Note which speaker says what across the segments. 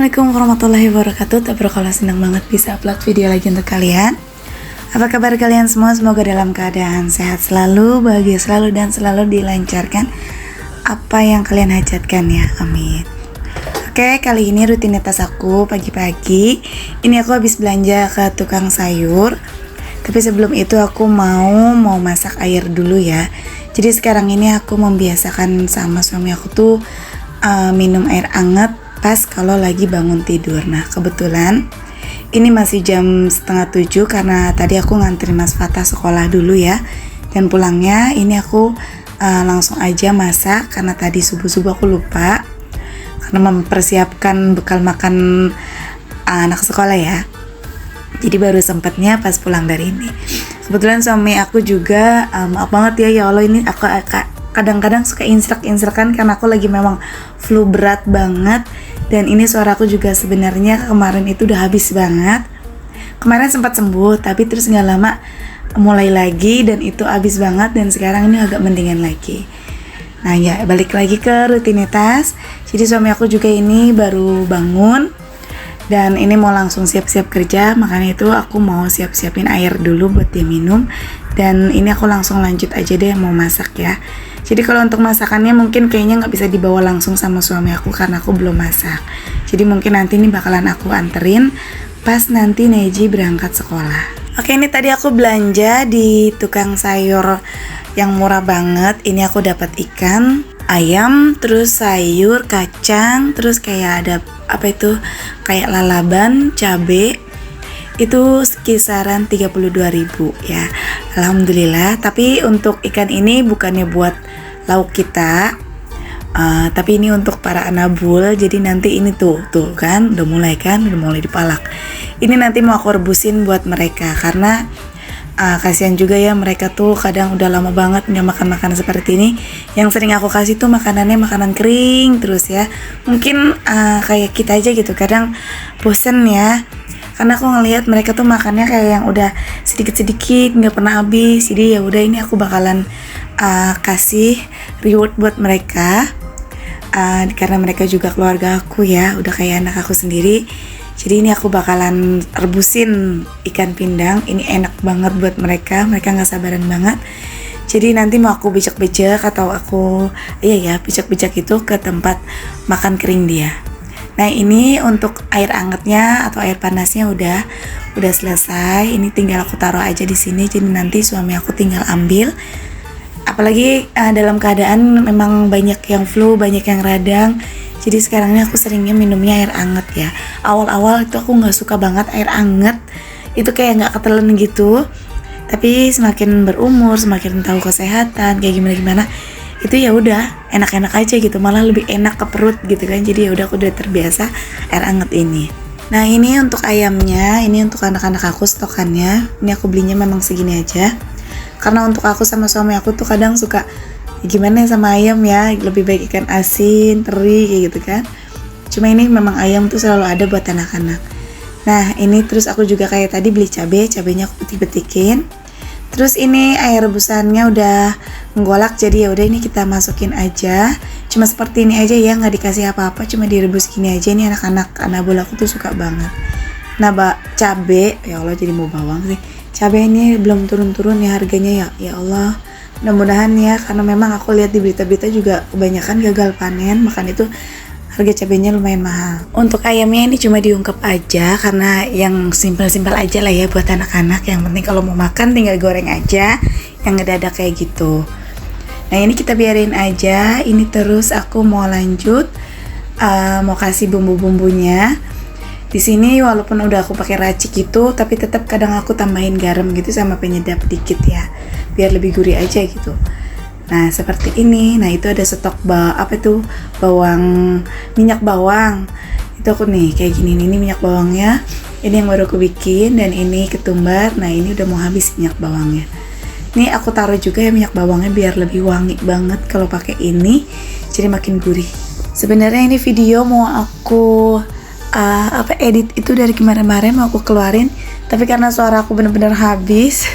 Speaker 1: Assalamualaikum warahmatullahi wabarakatuh. Tabarakallah, senang banget bisa upload video lagi untuk kalian. Apa kabar kalian semua? Semoga dalam keadaan sehat selalu, bahagia selalu, dan selalu dilancarkan apa yang kalian hajatkan ya, amin. Oke, kali ini rutinitas aku pagi-pagi. Ini aku habis belanja ke tukang sayur. Tapi sebelum itu aku mau masak air dulu ya. Jadi sekarang ini aku membiasakan sama suami aku tuh minum air hangat pas kalau lagi bangun tidur. Nah kebetulan ini masih jam 6:30 karena tadi aku nganterin Mas Fatah sekolah dulu ya. Dan pulangnya ini aku langsung aja masak karena tadi subuh-subuh aku lupa karena mempersiapkan bekal makan anak sekolah ya. Jadi baru sempatnya pas pulang dari ini. Kebetulan suami aku juga maaf banget ya Allah, ini aku kadang-kadang suka insrak-insrakan karena aku lagi memang flu berat banget. Dan ini suaraku juga sebenarnya kemarin itu udah habis banget. Kemarin sempat sembuh tapi terus gak lama mulai lagi dan itu habis banget. Dan sekarang ini agak mendingan lagi. Nah ya, balik lagi ke rutinitas. Jadi suami aku juga ini baru bangun dan ini mau langsung siap-siap kerja. Makanya itu aku mau siap-siapin air dulu buat dia minum. Dan ini aku langsung lanjut aja deh mau masak ya. Jadi kalau untuk masakannya mungkin kayaknya nggak bisa dibawa langsung sama suami aku karena aku belum masak. Jadi mungkin nanti ini bakalan aku anterin pas nanti Neji berangkat sekolah. Oke, ini tadi aku belanja di tukang sayur yang murah banget. Ini aku dapat ikan, ayam, terus sayur, kacang, terus kayak ada apa itu kayak lalaban, cabe. Itu kisaran 32.000 ya. Alhamdulillah. Tapi untuk ikan ini bukannya buat lauk kita, tapi ini untuk para anabul. Jadi nanti ini tuh kan udah mulai dipalak. Ini nanti mau aku rebusin buat mereka karena kasihan juga ya, mereka tuh kadang udah lama banget nggak makan makanan seperti ini. Yang sering aku kasih tuh makanannya makanan kering terus ya. Mungkin kayak kita aja gitu, kadang bosen ya. Karena aku ngelihat mereka tuh makannya kayak yang udah sedikit-sedikit nggak pernah habis. Jadi ya udah, ini aku bakalan kasih reward buat mereka karena mereka juga keluarga aku ya, udah kayak anak aku sendiri. Jadi ini aku bakalan rebusin ikan pindang. Ini enak banget buat mereka nggak sabaran banget. Jadi nanti mau aku bijak-bijak atau aku bijak-bijak itu ke tempat makan kering dia. Nah ini untuk air hangatnya atau air panasnya udah selesai. Ini tinggal aku taruh aja di sini. Jadi nanti suami aku tinggal ambil. Apalagi dalam keadaan memang banyak yang flu, banyak yang radang. Jadi sekarang ini aku seringnya minumnya air hangat ya. Awal-awal itu aku nggak suka banget air hangat. Itu kayak nggak ketelen gitu. Tapi semakin berumur, semakin tahu kesehatan kayak gimana. Itu ya udah enak-enak aja gitu, malah lebih enak ke perut gitu kan. Jadi ya udah aku udah terbiasa air hangat ini. Nah ini untuk ayamnya, ini untuk anak-anak aku stokannya. Ini aku belinya memang segini aja karena untuk aku sama suami aku tuh kadang suka gimana ya sama ayam ya, lebih baik ikan asin, teri kayak gitu kan. Cuma ini memang ayam tuh selalu ada buat anak-anak. Nah ini terus aku juga kayak tadi beli cabenya aku petik-petikin. Terus ini air rebusannya udah menggolak, jadi ya udah ini kita masukin aja. Cuma seperti ini aja ya, nggak dikasih apa-apa, cuma direbus gini aja. Ini anak-anak anabul aku tuh suka banget. Nah cabe, ya Allah jadi mau bawang sih. Cabe ini belum turun-turun ya harganya ya Allah. Mudah-mudahan ya, karena memang aku lihat di berita-berita juga kebanyakan gagal panen, makanya itu harga cabenya lumayan mahal. Untuk ayamnya ini cuma diungkep aja karena yang simpel-simpel aja lah ya buat anak-anak. Yang penting kalau mau makan tinggal goreng aja, yang ngedadak kayak gitu. Nah ini kita biarin aja. Ini terus aku mau lanjut mau kasih bumbu-bumbunya. Di sini walaupun udah aku pakai racik gitu, tapi tetap kadang aku tambahin garam gitu sama penyedap dikit ya, biar lebih gurih aja gitu. Nah seperti ini. Nah itu ada stok minyak bawang. Itu aku nih kayak gini nih, ini minyak bawangnya. Ini yang baru aku bikin dan ini ketumbar. Nah ini udah mau habis minyak bawangnya. Ini aku taruh juga ya minyak bawangnya biar lebih wangi banget kalau pakai ini. Jadi makin gurih. Sebenarnya ini video mau aku edit itu dari kemarin-kemarin mau aku keluarin, tapi karena suara aku bener-bener habis.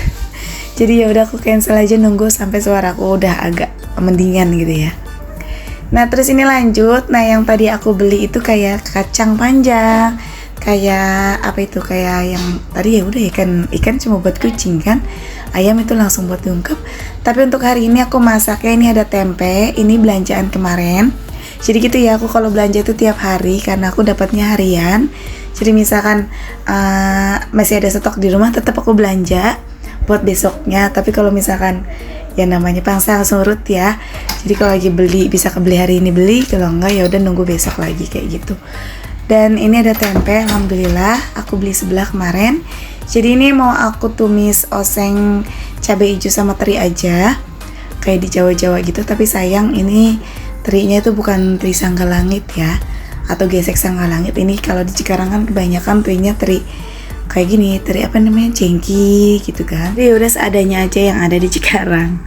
Speaker 1: Jadi ya udah aku cancel aja, nunggu sampai suara aku udah agak mendingan gitu ya. Nah terus ini lanjut. Nah yang tadi aku beli itu kayak kacang panjang, kayak apa itu, kayak yang tadi ya udah ikan cuma buat kucing kan, ayam itu langsung buat diungkep. Tapi untuk hari ini aku masaknya ini ada tempe, ini belanjaan kemarin. Jadi gitu ya, aku kalau belanja itu tiap hari karena aku dapatnya harian. Jadi misalkan masih ada stok di rumah, tetap aku belanja buat besoknya. Tapi kalau misalkan ya namanya pangsa surut ya, jadi kalau lagi beli bisa kebeli hari ini beli, kalau enggak ya udah nunggu besok lagi kayak gitu. Dan ini ada tempe, alhamdulillah aku beli sebelah kemarin. Jadi ini mau aku tumis oseng cabai hijau sama teri aja, kayak di Jawa-Jawa gitu. Tapi sayang ini terinya itu bukan teri sangga langit ya, atau gesek sangga langit. Ini kalau di Cikarang kan kebanyakan terinya teri kayak gini, teri apa namanya, cengki gitu kan. Jadi udah seadanya aja yang ada di Cikarang.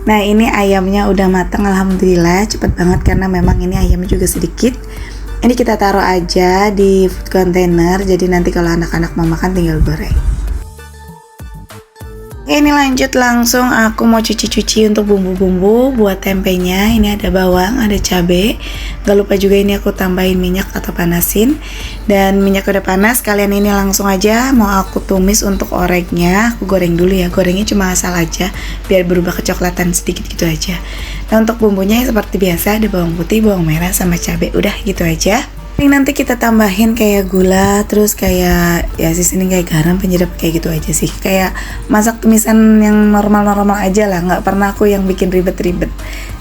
Speaker 1: Nah ini ayamnya udah matang, alhamdulillah cepet banget karena memang ini ayamnya juga sedikit. Ini kita taruh aja di food container, jadi nanti kalau anak-anak mau makan tinggal goreng. Oke, ini lanjut langsung aku mau cuci-cuci untuk bumbu-bumbu buat tempenya. Ini ada bawang, ada cabai. Gak lupa juga ini aku tambahin minyak atau panasin. Dan minyak udah panas, kalian ini langsung aja mau aku tumis untuk oregnya. Aku goreng dulu ya, gorengnya cuma asal aja biar berubah kecoklatan sedikit gitu aja. Nah untuk bumbunya seperti biasa, ada bawang putih, bawang merah, sama cabai. Udah gitu aja. Ini nanti kita tambahin kayak gula, terus kayak ya seasoning kayak garam, penyedap kayak gitu aja sih. Kayak masak tumisan yang normal-normal aja lah, nggak pernah aku yang bikin ribet-ribet.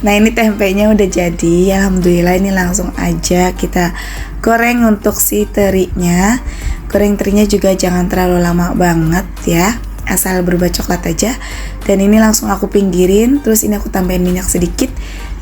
Speaker 1: Nah ini tempenya udah jadi, alhamdulillah. Ini langsung aja kita goreng untuk si terinya. Goreng terinya juga jangan terlalu lama banget ya, asal berubah coklat aja. Dan ini langsung aku pinggirin, terus ini aku tambahin minyak sedikit.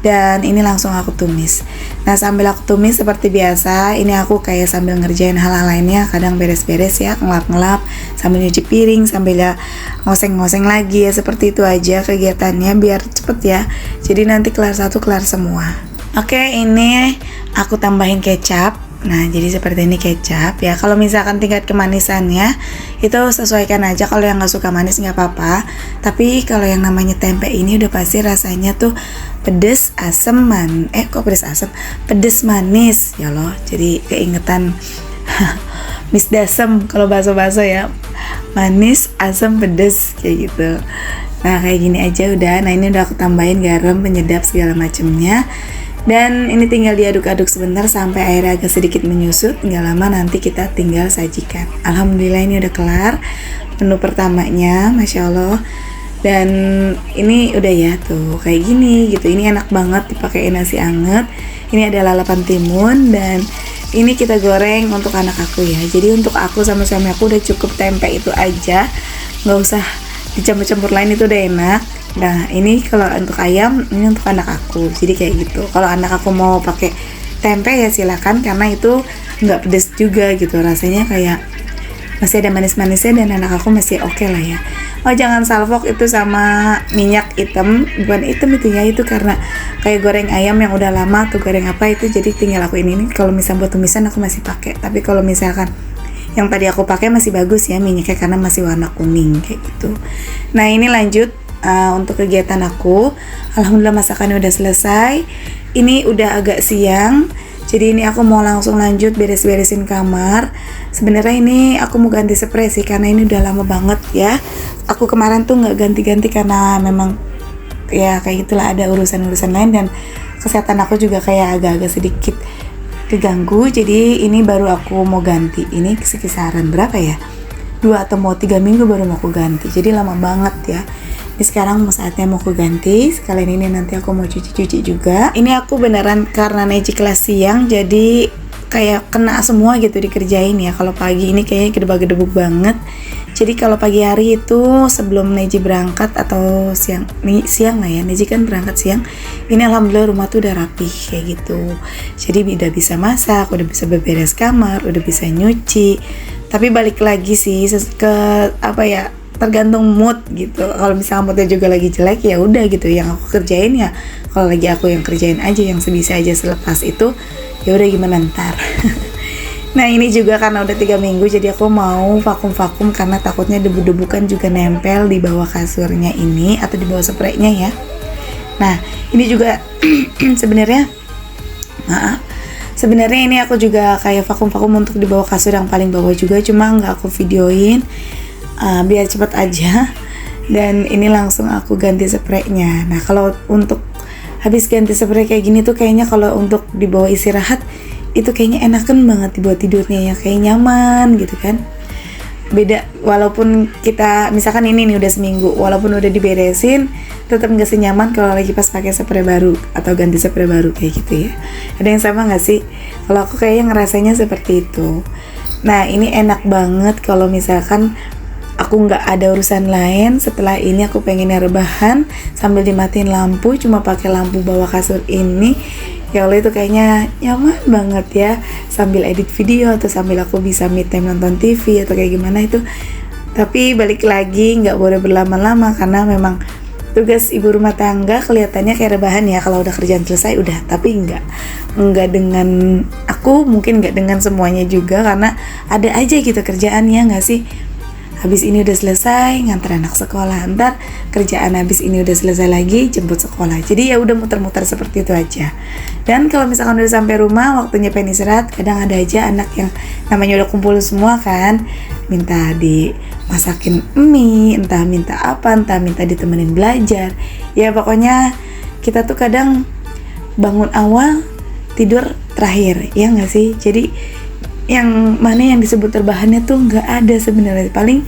Speaker 1: Dan ini langsung aku tumis. Nah sambil aku tumis seperti biasa, ini aku kayak sambil ngerjain hal-hal lainnya. Kadang beres-beres ya, ngelap-ngelap, sambil nyuci piring, sambil ya ngoseng-ngoseng lagi ya. Seperti itu aja kegiatannya biar cepet ya. Jadi nanti kelar satu kelar semua. Oke, ini aku tambahin kecap. Nah jadi seperti ini kecap ya. Kalau misalkan tingkat kemanisannya itu sesuaikan aja. Kalau yang nggak suka manis nggak apa-apa. Tapi kalau yang namanya tempe ini udah pasti rasanya tuh pedes, asem, kok pedes asem, pedes manis ya loh. Jadi keingetan misdasem kalau bahasa-bahasa ya, manis, asem, pedes kayak gitu. Nah kayak gini aja udah. Nah ini udah aku tambahin garam, penyedap segala macamnya. Dan ini tinggal diaduk-aduk sebentar sampai airnya agak sedikit menyusut. Nggak lama nanti kita tinggal sajikan. Alhamdulillah ini udah kelar menu pertamanya, Masya Allah. Dan ini udah ya tuh kayak gini gitu. Ini enak banget dipakai nasi anget. Ini ada lalapan timun. Dan ini kita goreng untuk anak aku ya. Jadi untuk aku sama suami aku udah cukup tempe itu aja, nggak usah dicampur-campur lain, itu udah enak. Nah ini kalau untuk ayam, ini untuk anak aku. Jadi kayak gitu. Kalau anak aku mau pakai tempe ya silakan, karena itu nggak pedes juga gitu. Rasanya kayak masih ada manis-manisnya dan anak aku masih oke lah ya. Oh jangan salvok itu sama minyak hitam, bukan hitam itu ya, itu karena kayak goreng ayam yang udah lama tuh, goreng apa itu, jadi tinggal aku ini kalau misalnya buat tumisan aku masih pakai. Tapi kalau misalkan yang tadi aku pakai masih bagus ya minyaknya karena masih warna kuning kayak gitu. Nah ini lanjut untuk kegiatan aku. Alhamdulillah masakannya udah selesai. Ini udah agak siang, jadi ini aku mau langsung lanjut beres-beresin kamar. Sebenarnya ini aku mau ganti spray sih karena ini udah lama banget ya. Aku kemarin tuh nggak ganti-ganti karena memang ya kayak gitulah, ada urusan-urusan lain dan kesehatan aku juga kayak agak-agak sedikit keganggu. Jadi ini baru aku mau ganti. Ini kisaran berapa ya? 2 atau mau 3 minggu baru mau aku ganti. Jadi lama banget ya. Ini sekarang saatnya mau aku ganti. Sekalian ini nanti aku mau cuci-cuci juga. Ini aku beneran karena Neji kelas siang, jadi kayak kena semua gitu dikerjain ya. Kalau pagi ini kayaknya gedebak-gedebuk banget. Jadi kalau pagi hari itu sebelum Neji berangkat atau siang lah ya, Neji kan berangkat siang. Ini alhamdulillah rumah tuh udah rapi kayak gitu. Jadi udah bisa masak, udah bisa beberes kamar, udah bisa nyuci. Tapi balik lagi sih ke apa ya, tergantung mood gitu. Kalau misalnya moodnya juga lagi jelek ya udah gitu, yang aku kerjain ya kalau lagi aku yang kerjain aja, yang sebisa aja. Selepas itu ya udah gimana ntar. Nah ini juga karena udah 3 minggu, jadi aku mau vakum karena takutnya debu-debu kan juga nempel di bawah kasurnya ini atau di bawah spraynya ya. Nah ini juga sebenarnya Maaf. Sebenarnya ini aku juga kayak vakum-vakum untuk di bawah kasur yang paling bawah juga, cuma nggak aku videoin biar cepet aja. Dan ini langsung aku ganti spraynya. Nah kalau untuk habis ganti spray kayak gini tuh kayaknya kalau untuk di bawah istirahat itu kayaknya enakan banget dibuat tidurnya ya, kayak nyaman gitu kan. Beda walaupun kita misalkan ini nih udah seminggu, walaupun udah diberesin tetap nggak senyaman kalau lagi pas pakai spray baru atau ganti spray baru kayak gitu ya. Ada yang sama nggak sih? Kalau aku kayaknya ngerasanya seperti itu. Nah ini enak banget kalau misalkan aku nggak ada urusan lain, setelah ini aku pengennya rebahan sambil dimatiin lampu, cuma pakai lampu bawah kasur ini. Ya Allah itu kayaknya nyaman banget ya, sambil edit video atau sambil aku bisa me time nonton TV atau kayak gimana itu. Tapi balik lagi nggak boleh berlama-lama karena memang tugas ibu rumah tangga kelihatannya kayak rebahan ya kalau udah kerjaan selesai udah, tapi nggak dengan aku, mungkin nggak dengan semuanya juga karena ada aja gitu kerjaannya nggak sih. Habis ini udah selesai nganter anak sekolah, ntar kerjaan habis ini udah selesai lagi jemput sekolah. Jadi ya udah muter-muter seperti itu aja. Dan kalau misalkan udah sampai rumah waktunya pengen istirahat, kadang ada aja anak yang namanya udah kumpul semua kan, minta dimasakin mie, entah minta apa, entah minta ditemenin belajar. Ya pokoknya kita tuh kadang bangun awal tidur terakhir, ya nggak sih? Jadi yang mana yang disebut rebahannya tuh nggak ada sebenarnya. Paling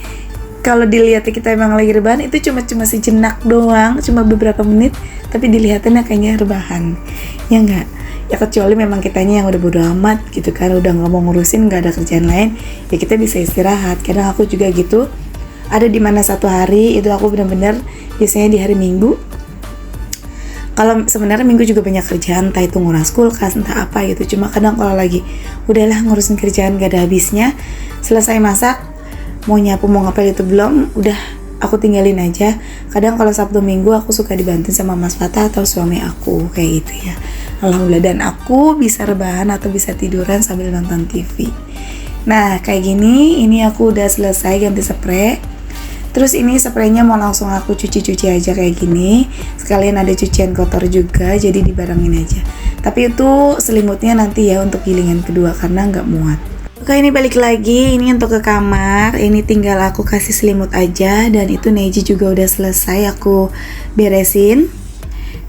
Speaker 1: kalau dilihat kita emang lagi rebahan itu cuma sejenak doang, cuma beberapa menit, tapi dilihatannya kayaknya rebahan, ya nggak? Ya kecuali memang kitanya yang udah bodo amat gitu kan, udah nggak mau ngurusin, nggak ada kerjaan lain, ya kita bisa istirahat. Kadang aku juga gitu, ada di mana satu hari itu aku benar-benar biasanya di hari Minggu. Kalau sebenarnya Minggu juga banyak kerjaan, entah itu nguras kulkas, entah apa gitu. Cuma kadang kalau lagi udahlah ngurusin kerjaan gak ada habisnya, selesai masak, mau nyapu mau ngapel itu belum, udah aku tinggalin aja. Kadang kalau Sabtu Minggu aku suka dibantu sama Mas Fata atau suami aku kayak gitu ya. Alhamdulillah, dan aku bisa rebahan atau bisa tiduran sambil nonton TV. Nah kayak gini, ini aku udah selesai ganti spray. Terus ini spraynya mau langsung aku cuci-cuci aja kayak gini. Sekalian ada cucian kotor juga, jadi dibarengin aja. Tapi itu selimutnya nanti ya untuk gilingan kedua karena nggak muat. Oke, ini balik lagi, ini untuk ke kamar. Ini tinggal aku kasih selimut aja. Dan itu Neji juga udah selesai aku beresin.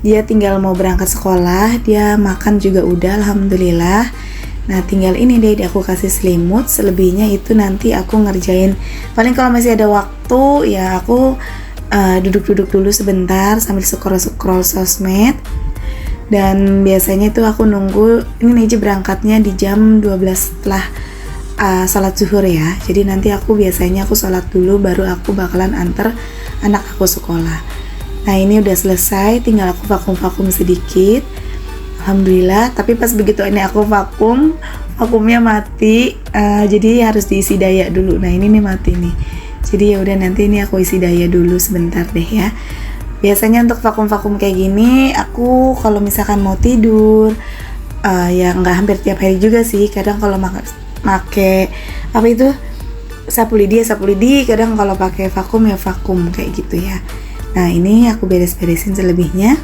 Speaker 1: Dia tinggal mau berangkat sekolah, dia makan juga udah, alhamdulillah. Nah tinggal ini deh aku kasih selimut, selebihnya itu nanti aku ngerjain. Paling kalau masih ada waktu ya aku duduk-duduk dulu sebentar sambil scroll sosmed. Dan biasanya itu aku nunggu, ini Neji berangkatnya di jam 12 setelah sholat zuhur ya. Jadi nanti aku biasanya aku sholat dulu baru aku bakalan antar anak aku sekolah. Nah ini udah selesai, tinggal aku vakum sedikit. Alhamdulillah, tapi pas begitu ini aku vakumnya mati, jadi harus diisi daya dulu. Nah ini nih mati nih, jadi ya udah nanti ini aku isi daya dulu sebentar deh ya. Biasanya untuk vakum kayak gini, aku kalau misalkan mau tidur, ya nggak hampir tiap hari juga sih. Kadang kalau make apa itu sapu lidi, kadang kalau pakai vakum ya vakum kayak gitu ya. Nah ini aku beres-beresin selebihnya.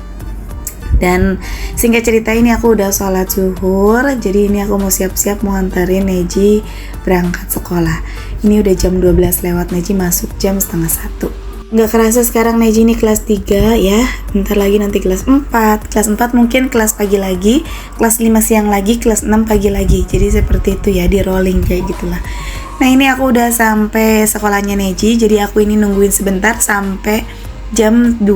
Speaker 1: Dan singkat cerita ini aku udah sholat zuhur, jadi ini aku mau siap-siap mau antarin Neji berangkat sekolah. Ini udah jam 12 lewat, Neji masuk jam 12:30. Nggak kerasa sekarang Neji ini kelas 3 ya, bentar lagi nanti kelas 4. Kelas 4 mungkin kelas pagi lagi, kelas 5 siang lagi, kelas 6 pagi lagi. Jadi seperti itu ya, di rolling kayak gitulah. Nah ini aku udah sampai sekolahnya Neji, jadi aku ini nungguin sebentar sampai jam 2.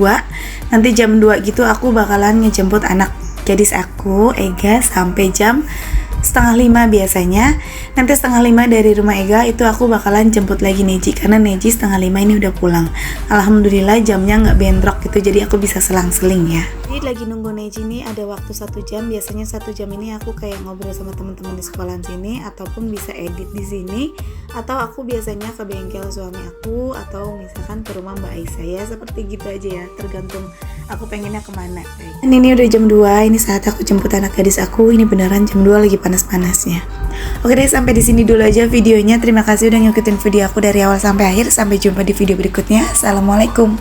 Speaker 1: Nanti jam 2 gitu aku bakalan ngejemput anak gadis aku, Ega, sampai jam 4:30 biasanya. Nanti 4:30 dari rumah Ega itu aku bakalan jemput lagi Neji, karena Neji 4:30 ini udah pulang. Alhamdulillah jamnya nggak bentrok gitu, jadi aku bisa selang-seling ya. Jadi lagi nunggu Neji nih ada waktu 1 jam. Biasanya 1 jam ini aku kayak ngobrol sama teman-teman di sekolahan sini, ataupun bisa edit di sini, atau aku biasanya ke bengkel suami aku, atau misalkan ke rumah Mbak Aisyah ya, seperti gitu aja ya, tergantung aku pengennya kemana. Dan ini udah jam 2, ini saat aku jemput anak gadis aku. Ini beneran jam 2 lagi panas-panasnya. Oke deh, sampai di sini dulu aja videonya. Terima kasih udah ngikutin video aku dari awal sampai akhir. Sampai jumpa di video berikutnya. Assalamualaikum.